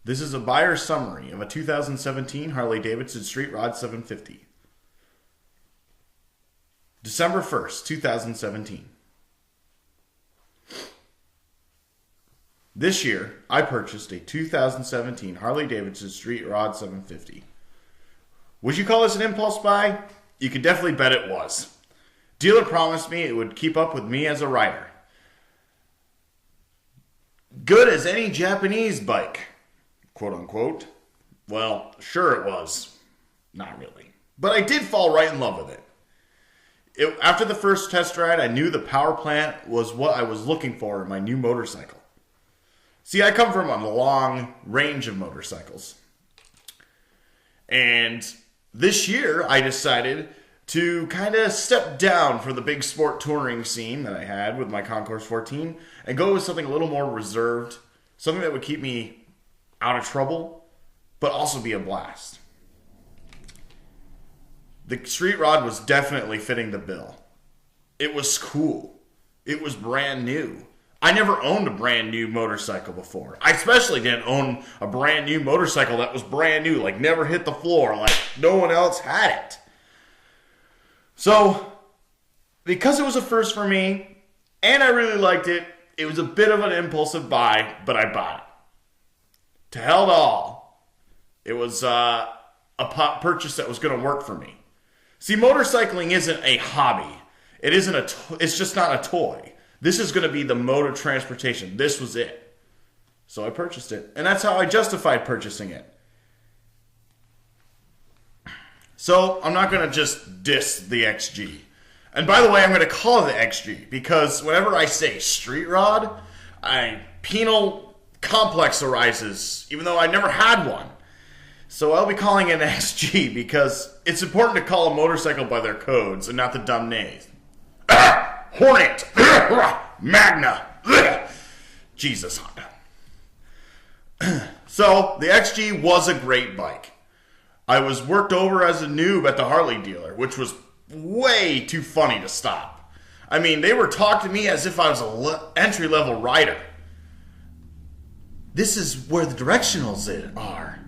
This is a buyer's summary of a 2017 Harley Davidson Street Rod 750. December 1st, 2017. This year, I purchased a 2017 Harley Davidson Street Rod 750. Would you call this an impulse buy? You could definitely bet it was. Dealer promised me it would keep up with me as a rider. Good as any Japanese bike, quote unquote. Well, sure it was. Not really. But I did fall right in love with it. After the first test ride, I knew the power plant was what I was looking for in my new motorcycle. See, I come from a long range of motorcycles. And this year, I decided to kind of step down from the big sport touring scene that I had with my Concours 14 and go with something a little more reserved, something that would keep me out of trouble, but also be a blast. The Street Rod was definitely fitting the bill. It was cool. It was brand new. I never owned a brand new motorcycle before. I especially didn't own a brand new motorcycle that was brand new, like never hit the floor, like no one else had it. So, because it was a first for me, and I really liked it, it was a bit of an impulsive buy, but I bought it. To hell to all. It was a purchase that was going to work for me. See, motorcycling isn't a hobby. It's just not a toy. This is going to be the mode of transportation. This was it. So I purchased it. And that's how I justified purchasing it. So I'm not going to just diss the XG. And by the way, I'm going to call it the XG because whenever I say street rod, penal complex arises, even though I never had one. So I'll be calling it an XG because it's important to call a motorcycle by their codes and not the dumb names. Hornet, Magna, Jesus Honda. So the XG was a great bike. I was worked over as a noob at the Harley dealer, which was way too funny to stop. I mean, they were talking to me as if I was an entry-level rider. This is where the directionals are.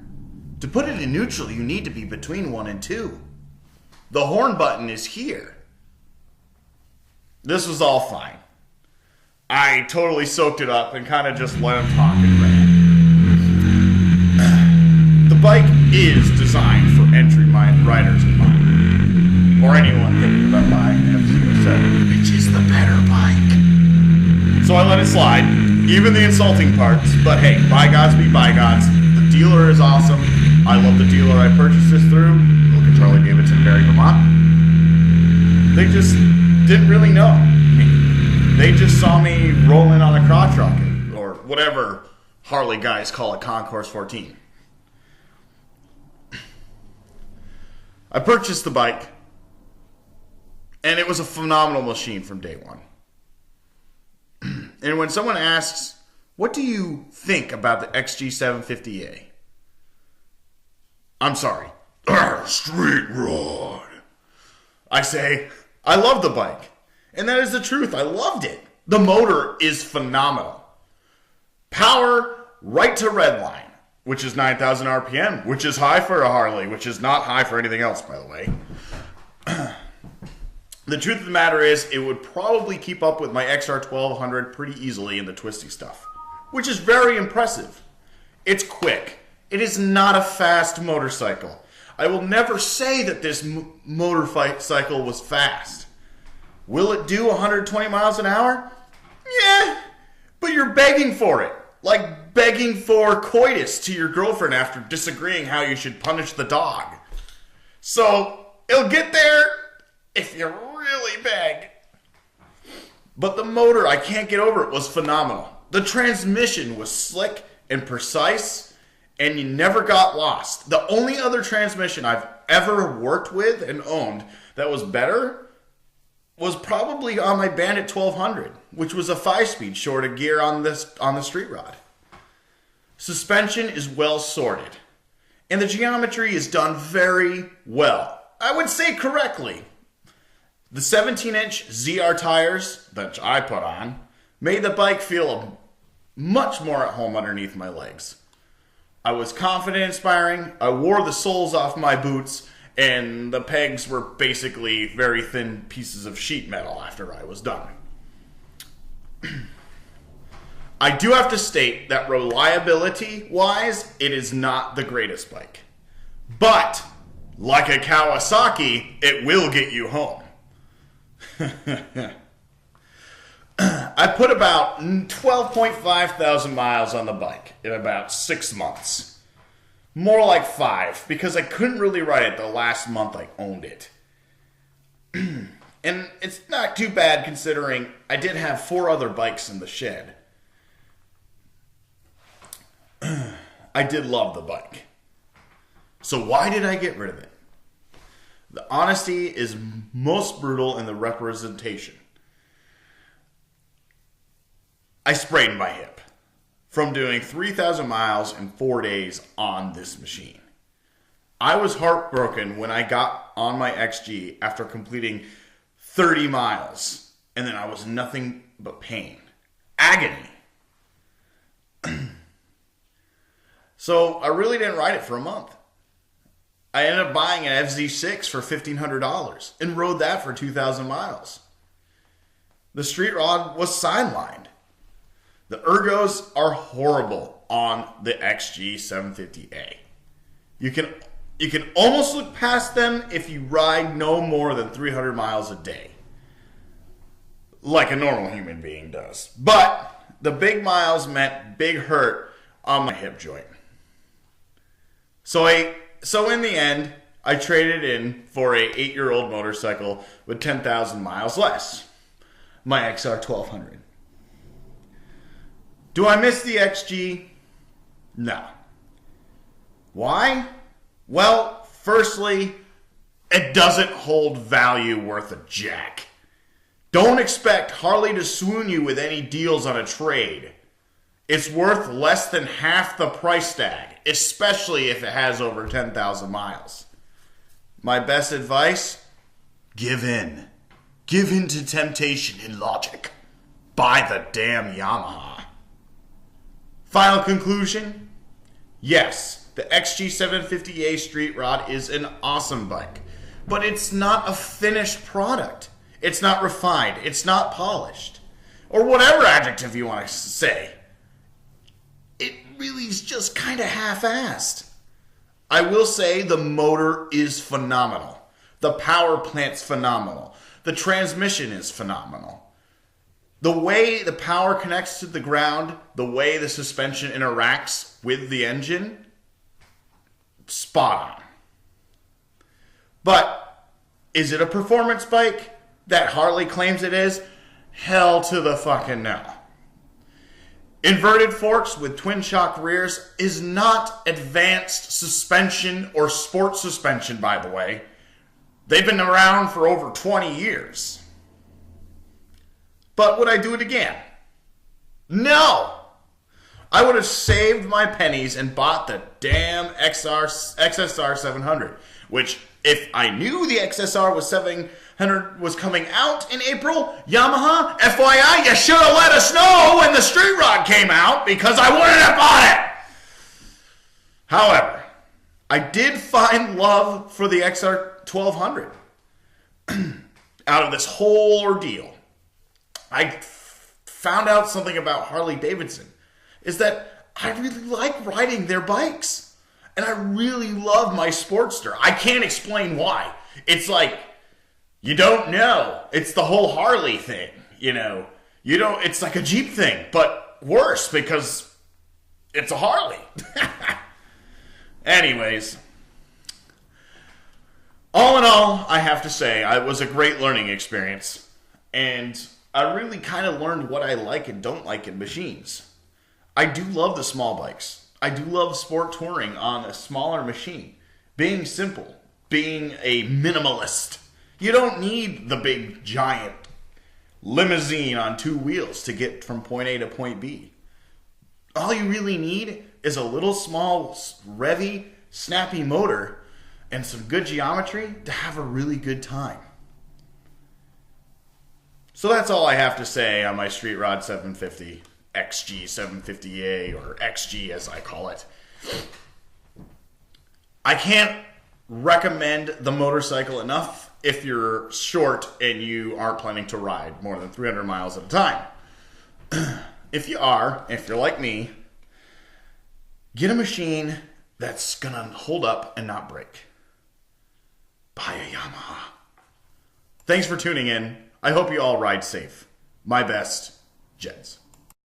To put it in neutral, you need to be between 1 and 2. The horn button is here. This was all fine. I totally soaked it up and kind of just let him talk and ran. The bike is designed for entry riders in mind. Or anyone thinking about buying an XG7, which is the better bike. So I let it slide, even the insulting parts. But hey, bygones be bygones. The dealer is awesome. I love the dealer I purchased this through. Look at Harley Davidson, Barry, Vermont. They just didn't really know. They just saw me rolling on a crotch rocket, or whatever Harley guys call it, Concours 14. I purchased the bike, and it was a phenomenal machine from day one. And when someone asks, what do you think about the XG750A? I'm sorry. Street Rod. I say, I love the bike. And that is the truth. I loved it. The motor is phenomenal. Power right to red line, which is 9,000 RPM, which is high for a Harley, which is not high for anything else, by the way. The truth of the matter is, it would probably keep up with my XR1200 pretty easily in the twisty stuff, which is very impressive. It's quick. It is not a fast motorcycle. I will never say that this motorcycle was fast. Will it do 120 miles an hour? Yeah, but you're begging for it. Like begging for coitus to your girlfriend after disagreeing how you should punish the dog. So, it'll get there if you really beg. But the motor, I can't get over it, was phenomenal. The transmission was slick and precise, and you never got lost. The only other transmission I've ever worked with and owned that was better was probably on my Bandit 1200, which was a 5-speed short of gear on the Street Rod. Suspension is well sorted, and the geometry is done very well. I would say correctly. The 17-inch ZR tires that I put on made the bike feel much more at home underneath my legs. I was confident inspiring. I wore the soles off my boots, and the pegs were basically very thin pieces of sheet metal after I was done. I do have to state that reliability-wise, it is not the greatest bike. But, like a Kawasaki, it will get you home. I put about 12.5 thousand miles on the bike in about 6 months. More like 5, because I couldn't really ride it the last month I owned it. And it's not too bad considering I did have 4 other bikes in the shed. I did love the bike. So why did I get rid of it? The honesty is most brutal in the representation. I sprained my hip from doing 3,000 miles in 4 days on this machine. I was heartbroken when I got on my XG after completing 30 miles, and then I was nothing but pain. Agony. So I really didn't ride it for a month. I ended up buying an FZ6 for $1,500 and rode that for 2,000 miles. The street rod was sidelined. The ergos are horrible on the XG750A. You can almost look past them if you ride no more than 300 miles a day, like a normal human being does. But the big miles meant big hurt on my hip joint. So in the end, I traded in for a 8-year-old motorcycle with 10,000 miles less, my XR1200. Do I miss the XG? No. Why? Well, firstly, it doesn't hold value worth a jack. Don't expect Harley to swoon you with any deals on a trade. It's worth less than half the price tag, especially if it has over 10,000 miles. My best advice? Give in. Give in to temptation and logic. Buy the damn Yamaha. Final conclusion? Yes, the XG750A Street Rod is an awesome bike, but it's not a finished product. It's not refined. It's not polished. Or whatever adjective you want to say. It really is just kind of half-assed. I will say the motor is phenomenal. The power plant's phenomenal. The transmission is phenomenal. The way the power connects to the ground, the way the suspension interacts with the engine, spot on. But is it a performance bike that Harley claims it is? Hell to the fucking no. Inverted forks with twin shock rears is not advanced suspension or sport suspension, by the way. They've been around for over 20 years. But would I do it again? No! I would have saved my pennies and bought the damn XSR 700, which, if I knew the XSR was 700 was coming out in April, Yamaha, FYI, you should have let us know when the street rod came out, because I wouldn't have bought it! However, I did find love for the XR 1200 out of this whole ordeal. I found out something about Harley Davidson, is that I really like riding their bikes. And I really love my Sportster. I can't explain why. It's like, you don't know. It's the whole Harley thing, you know. You don't, it's like a Jeep thing, but worse because it's a Harley. Anyways, all in all, I have to say, it was a great learning experience. And I really kind of learned what I like and don't like in machines. I do love the small bikes. I do love sport touring on a smaller machine. Being simple. Being a minimalist. You don't need the big, giant limousine on 2 wheels to get from point A to point B. All you really need is a little small, revvy, snappy motor and some good geometry to have a really good time. So that's all I have to say on my Street Rod 750, XG750A, or XG as I call it. I can't recommend the motorcycle enough if you're short and you aren't planning to ride more than 300 miles at a time. If you are, if you're like me, get a machine that's going to hold up and not break. Buy a Yamaha. Thanks for tuning in. I hope you all ride safe. My best, Jeds.